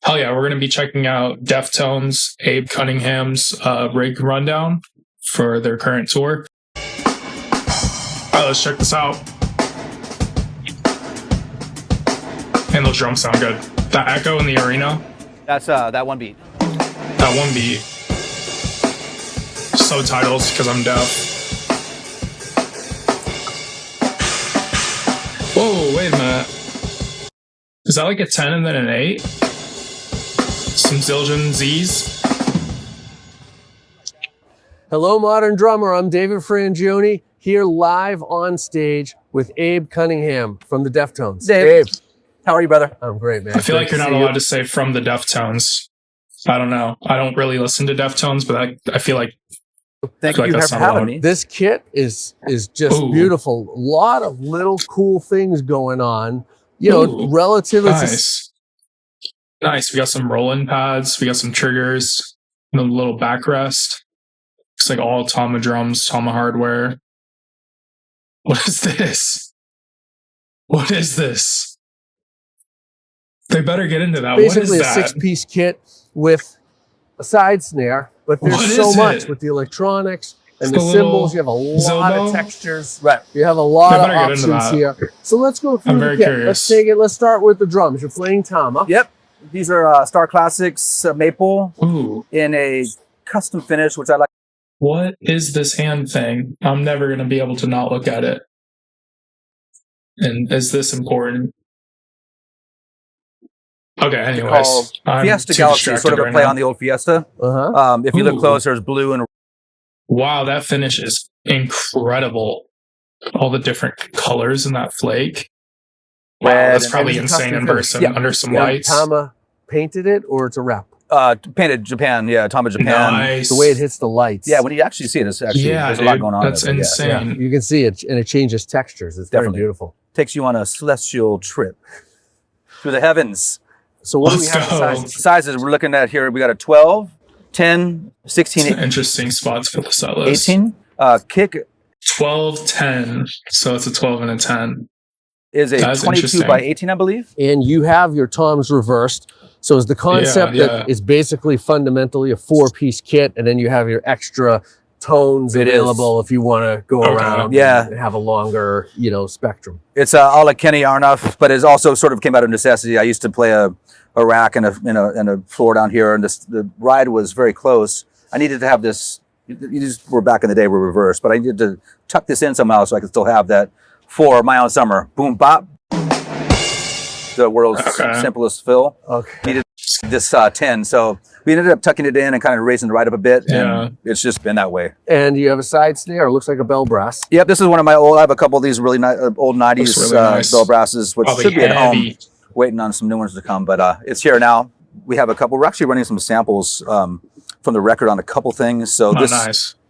Hell yeah, we're going to be checking out Deftones, Abe Cunningham's rig rundown for their current tour. All right, let's check this out. And those drums sound good. That echo in the arena. That's that one beat. That one beat. Subtitles because I'm deaf. Whoa, wait a minute. Is that like a 10 and then an 8? Some Zildjian Z's. Hello, Modern Drummer. I'm David Frangioni, here live on stage with Abe Cunningham from the Deftones. Dave, how are you, brother? I'm great, man. I feel like you're not allowed to say from the Deftones. I don't know. I don't really listen to Deftones, but I feel like Thank you for having me. This kit is just beautiful. A lot of little cool things going on. You know, relative. Nice. Nice. We got some rolling pads. We got some triggers. And a little backrest. Looks like all Tama drums, Tama hardware. What is this? What is this? They better get into that. Basically what is that? A 6-piece kit with a side snare, but there's so much with the electronics and the cymbals. You have a lot of textures. Right. You have a lot of options here. So let's go through the kit. Curious. Let's take it. Let's start with the drums. You're playing Tama. Yep. These are Star Classics maple in a custom finish, which I like. What is this hand thing? I'm never going to be able to not look at it. And is this important? Okay, anyways. Fiesta Galaxy, sort of a play on the old Fiesta. If you look close, there's blue and... Wow, that finish is incredible. All the different colors in that flake. Wow, that's probably insane in person under some lights. Tama painted it, or it's a wrap? Painted Japan, Tama Japan. Nice. The way it hits the lights. Yeah, when you actually see it, it's actually there's a lot going on. That's insane. Yeah. You can see it, and it changes textures. It's very beautiful. Takes you on a celestial trip through the heavens. So what do we have sizes we're looking at here? We got a 12, 10, 16. Interesting spots for the set list. 18. Kick. 12, 10. So it's a 12 and a 10. Is a 22 by 18, I believe. And you have your toms reversed. So is the concept that it's basically fundamentally a 4-piece kit, and then you have your extra tones available if you want to go around and have a longer, spectrum. It's a la Kenny Aronoff, but it also sort of came out of necessity. I used to play a rack and a floor down here, and the ride was very close. I needed to have this. You just were back in the day, we're reversed, but I needed to tuck this in somehow so I could still have that for my own summer. Boom, bop. The world's simplest fill. Needed this 10, so we ended up tucking it in and kind of raising the ride up a bit. And it's just been that way. And you have a side snare. It looks like a bell brass. Yep, this is one of my old. I have a couple of these really old 90s bell brasses, which should be at home, waiting on some new ones to come. But it's here now. We have a couple. We're actually running some samples from the record on a couple things. So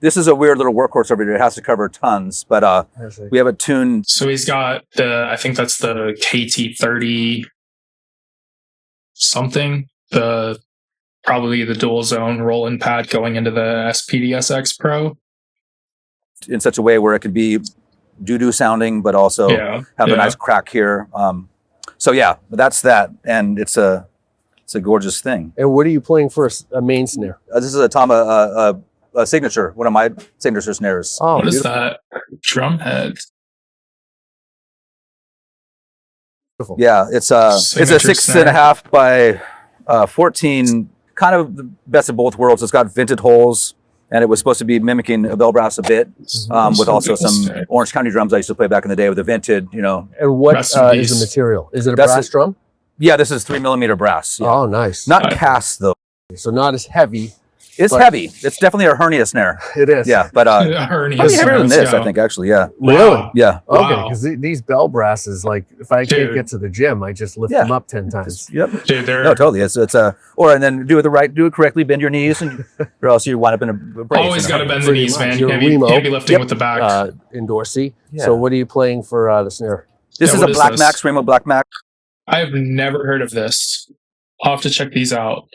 this is a weird little workhorse over here. It has to cover tons, but we have a tune. So he's got I think that's the KT30 something. Probably the dual zone rolling pad going into the SPDSX Pro. In such a way where it could be doo-doo sounding, but also have a nice crack here. So yeah, that's that. And it's a gorgeous thing. And what are you playing for a main snare? This is a Tama a signature, one of my signature snares. Oh, what is that? Drum head. Beautiful. Yeah, it's a 6.5 by 14. Kind of the best of both worlds. It's got vented holes, and it was supposed to be mimicking a bell brass a bit, with also some Orange County drums I used to play back in the day with the vented, And what is the material? Is it a brass drum? Yeah, this is 3mm brass. Yeah. Oh, nice. Not cast though. So not as heavy. It's heavy. It's definitely a hernia snare. It is. Yeah, but hernia probably heavier than this, I think, actually. Yeah. Really? Yeah. Okay, because these bell brasses, like, if I can't get to the gym, I just lift them up 10 times. Yep. Dude, no, totally. It's and then do it correctly, bend your knees, or else you wind up in a brace. Always got to bend the knees, man. You can't be lifting with the back. Endorsey. Yeah. So what are you playing for the snare? This is a Black Max, Remo Black Max. I have never heard of this. I'll have to check these out.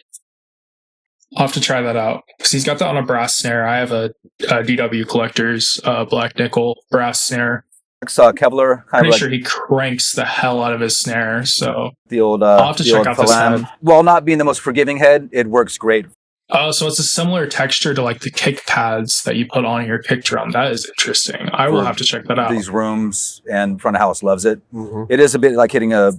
I'll have to try that out because he's got that on a brass snare. I have a DW Collector's black nickel brass snare Kevlar, kind Pretty of like sure he cranks the hell out of his snare. So the old. I'll have to check out this head. While not being the most forgiving head, it works great. Oh, so it's a similar texture to like the kick pads that you put on your kick drum. That is interesting. I will have to check that out. These rooms and front of house loves it. Mm-hmm. It is a bit like hitting a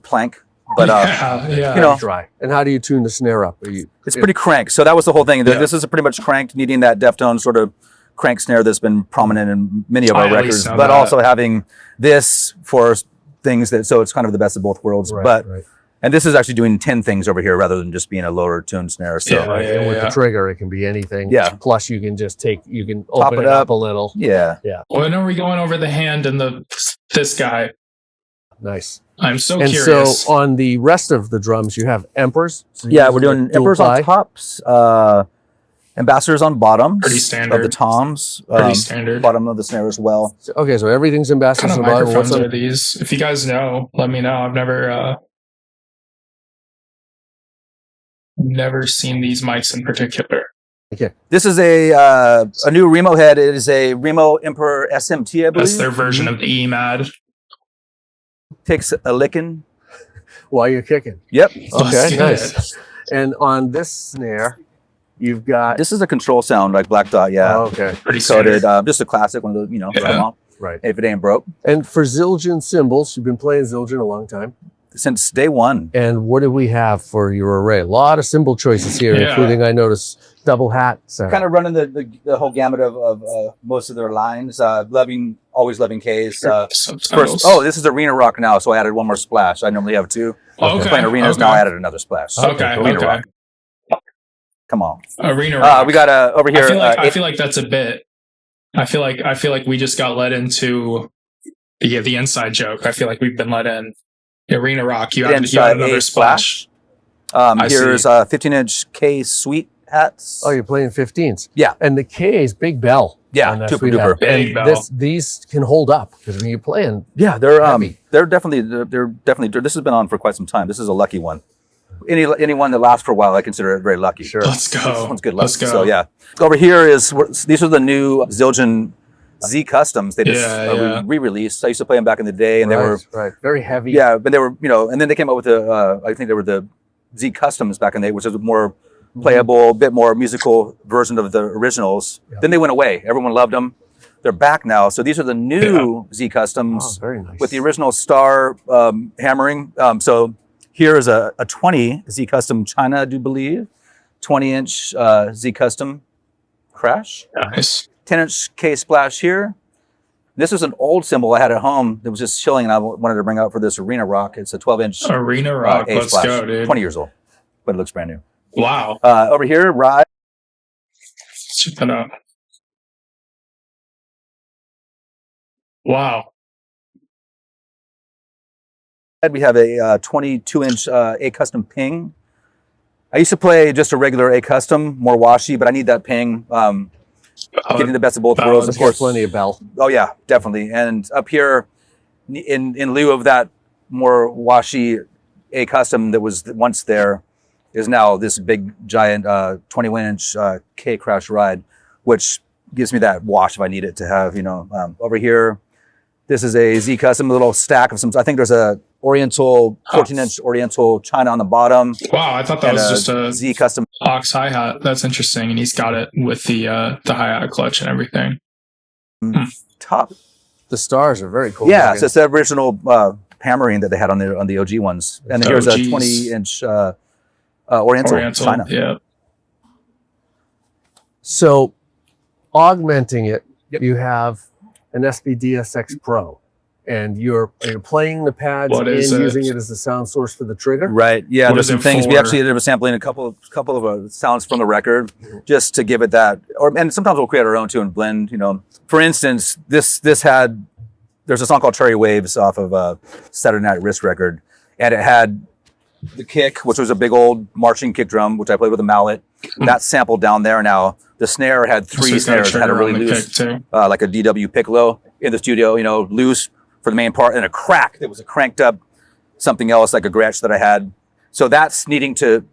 plank, but yeah. you know, dry. And how do you tune the snare up? It's pretty crank. So that was the whole thing. This is pretty much cranked, needing that Deftones sort of crank snare that's been prominent in many of our records, but also having this for things that, so it's kind of the best of both worlds. And this is actually doing 10 things over here rather than just being a lower tuned snare. So with the trigger, it can be anything. Yeah. Plus you can just you can open it up a little. Yeah. Yeah. When are we going over the hand and this guy? Nice. I'm so and curious. So on the rest of the drums, you have Emperors. So we're doing Emperors on tops, Ambassadors on bottoms. Pretty standard. Of the toms. Pretty standard. Bottom of the snare as well. Okay, so everything's Ambassadors on bottom. What kind of microphones are these? If you guys know, let me know. I've never seen these mics in particular. Okay. This is a new Remo head. It is a Remo Emperor SMT, I believe. That's their version of the EMAD. Takes a licking while you're kicking. Yep. Okay, nice. And on this snare, you've got... This is a control sound, like Black Dot, yeah. Oh, okay. Pretty coded. Just a classic one of the, right. If it ain't broke. And for Zildjian cymbals, you've been playing Zildjian a long time. Since day one. And what do we have for your array? A lot of cymbal choices here, including, I noticed, double hat. So. Kind of running the whole gamut of most of their lines. Always loving K's. First, this is Arena Rock now, so I added one more splash. I normally have two. Playing arenas now, I added another splash. So Arena Rock. Come on. Arena Rock. We got over here. I feel like that's a bit. I feel like we just got led into the inside joke. I feel like we've been let in. Arena Rock, you had another splash. Here's 15-inch K Sweet hats. Oh, you're playing 15s. Yeah. And the K is big bell. Yeah, super duper. Big bell. These can hold up because when you're playing. Yeah, they're definitely. This has been on for quite some time. This is a lucky one. Anyone that lasts for a while, I consider it very lucky. Sure. Let's go. This one's good luck. Let's go. So yeah, over here these are the new Zildjian Z Customs. They just re-released. I used to play them back in the day, and they were very heavy. Yeah, but they were and then they came up with I think they were the Z Customs back in the day, which is a more playable, bit more musical version of the originals. Yeah. Then they went away. Everyone loved them. They're back now. So these are the new Z Customs with the original star hammering. So here is a 20 Z Custom China, I do believe. 20-inch Z Custom Crash. Nice. 10-inch K Splash here. This is an old cymbal I had at home that was just chilling, and I wanted to bring out for this Arena Rock. It's a 12-inch Arena Rock. Let's go, dude. 20 years old, but it looks brand new. Wow. Over here, Ride. Check that out. Wow. We have a 22-inch A Custom Ping. I used to play just a regular A Custom, more washy, but I need that Ping. Getting the best of both worlds, of course. Plenty of bell. Oh yeah, definitely. And up here, in lieu of that more washy A Custom that was once there, is now this big giant 21-inch K Crash Ride, which gives me that wash if I need it to have. Over here, this is a Z Custom, a little stack of some. I think there's a Oriental 14-inch Oriental China on the bottom. Wow, I thought that was just a Z Custom aux hi-hat. That's interesting, and he's got it with the hi-hat clutch and everything. Top. The stars are very cool. Yeah, so it's the original hammering that they had on the OG ones. And then here's a 20-inch Oriental China. Yeah. So augmenting it, you have an SPDSX Pro. And you're playing the pads and using it as the sound source for the trigger? Right. Yeah, there's some things. We actually ended up sampling a couple of sounds from the record just to give it that. And sometimes we'll create our own too and blend, For instance, there's a song called Cherry Waves off of Saturday Night Wrist record. And it had the kick, which was a big old marching kick drum, which I played with a mallet. That's sampled down there now. The snare had three snares. It had a really loose, like a DW piccolo in the studio, loose for the main part, and a crack that was a cranked up something else like a Gretsch that I had. So that's needing to,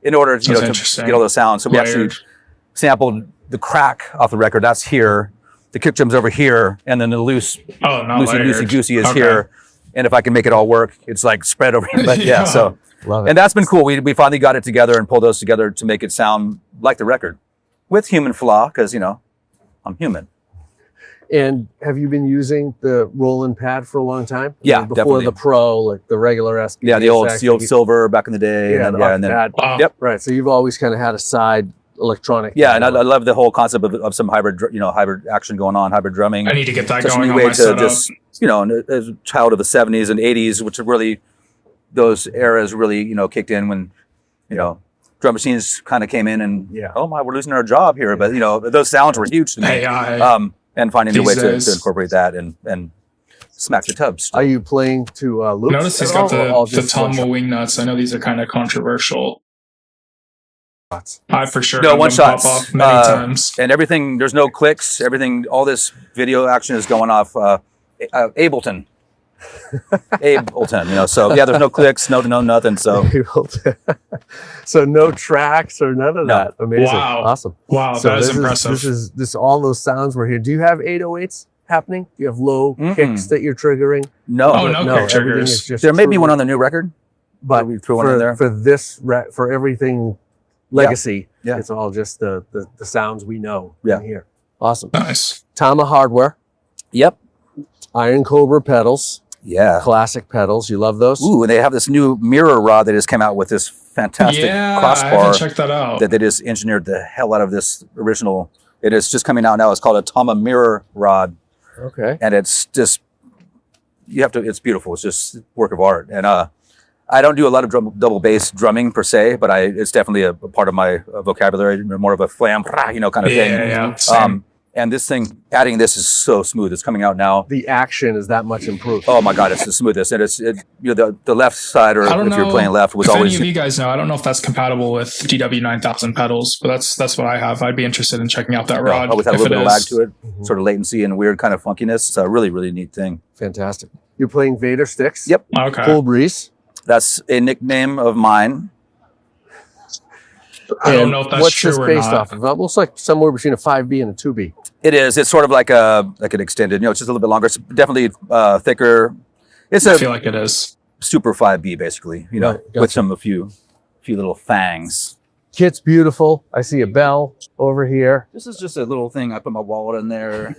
in order to get all those sounds. So we actually sampled the crack off the record. That's here. the kick drum's over here, and then the loosey goosey is here. And if I can make it all work, it's like spread over here. But yeah, so love it. And that's been cool. We finally got it together and pulled those together to make it sound like the record, with human flaw, because I'm human. And have you been using the Roland pad for a long time? Yeah, before definitely. the Pro, like the regular SPX. Yeah, the old silver back in the day. Yeah, and then pad. Yep. Right. So you've always kind of had a side electronic. Yeah, and I love the whole concept of some hybrid, hybrid action going on, hybrid drumming. I need to get that Such going a on new way my to setup. just, as a child of the 70s and 80s, which are really, those eras really, kicked in when, drum machines kind of came in and, oh my, we're losing our job here. But, those sounds were huge to me. AI. And finding a way to days. incorporate that and smack the tubs. Are you playing to loops? Notice he's got the Tommo wing nuts. I know these are kind of controversial. I for sure No, had one them shots. pop off many times. And everything, there's no clicks. Everything, all this video action is going off Ableton. Ableton, so yeah, there's no clicks, no nothing. So so no tracks or none of that. Amazing. Wow. Awesome. Wow, So that is this impressive. This all those sounds we're here. Do you have 808s happening? Do you have low kicks that you're triggering? No. Oh, no kick everything triggers. is just There may be true. one on the new record, but we threw one in there. For this for everything legacy, Yeah. it's all just the sounds we know Yeah. in here. Awesome. Nice. Tama hardware, Yep. Iron Cobra pedals, Yeah. classic pedals. You love those? Ooh, and they have this new mirror rod that just came out with this fantastic I haven't crossbar checked that out. that they just engineered the hell out of this original. It is just coming out now. It's called a Tama mirror rod, Okay. and it's just it's beautiful. It's just work of art. And I don't do a lot of double bass drumming per se, but it's definitely a part of my vocabulary, more of a flam, kind of thing. Yeah. Same. And this thing, adding this is so smooth. It's coming out now. The action is that much improved. Oh my God, it's the smoothest. And the left side, or I don't if you're know playing left, was if always. any of you guys know, I don't know if that's compatible with DW 9000 pedals, but that's what I have. I'd be interested in checking out that rod. Always had a if little bit it of lag is. to it, sort of latency and weird kind of funkiness. It's a really, really neat thing. Fantastic. You're playing Vader sticks? Yep. Okay. Cool breeze. That's a nickname of mine. I don't And know if that's what's true this or based not. off of? It looks like somewhere between a 5B and a 2B. It is. It's sort of like an extended. It's just a little bit longer. It's definitely thicker. It's I a feel like it is. Super 5B, basically. Right, with a few little fangs. Kit's beautiful. I see a bell over here. This is just a little thing. I put my wallet in there,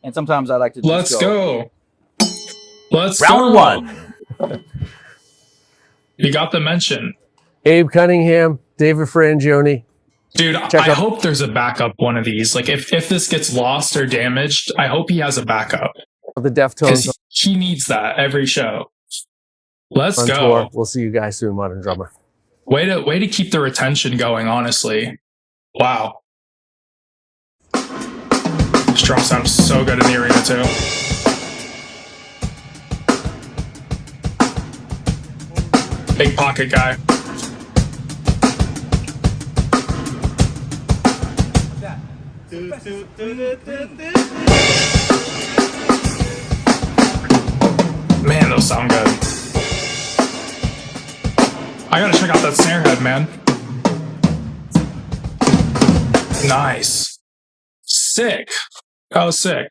and sometimes I like to. Let's go. Let's Round go. one. You got the mention. Abe Cunningham, David Frangioni. Dude, Check I out- hope there's a backup one of these. Like if this gets lost or damaged, I hope he has a backup. The Deftones Because he needs that every show. Let's on go. tour. We'll see you guys soon, Modern Drummer. Way to keep the retention going, honestly. Wow. This drum sounds so good in the arena too. Big pocket guy. Man, those sound good. I gotta check out that snare head, man. Nice. Sick. That was sick.